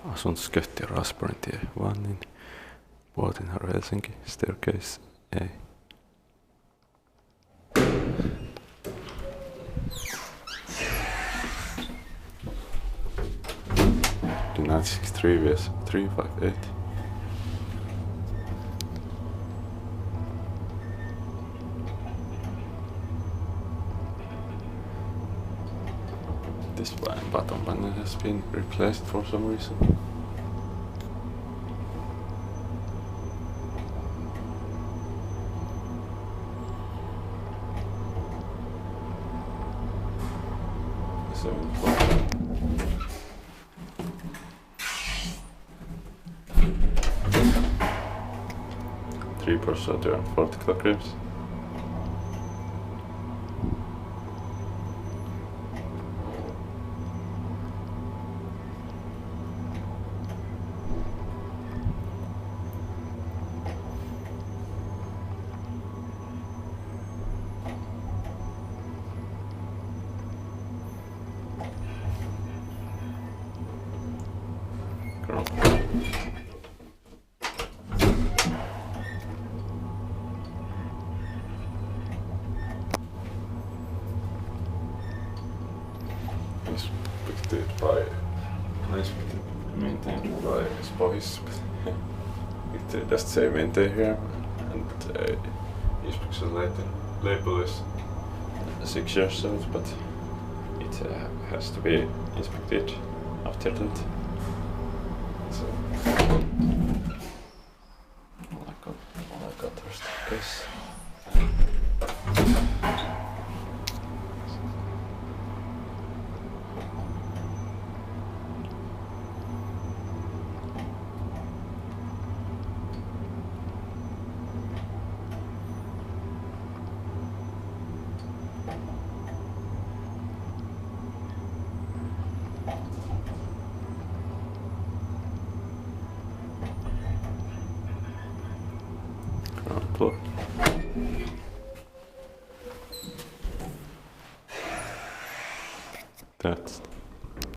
Asuntoskehti Raaseporintie 1 niin Puotinharju Helsinki, staircase A. The 963 vs 358. This bottom panel has been replaced for some reason. So 3 per Saturn 40 clock ribs. Maintained by Spohis. It does say maintain here, and inspection label is 6 years old, but it has to be inspected after that. So all I got was the case. Floor.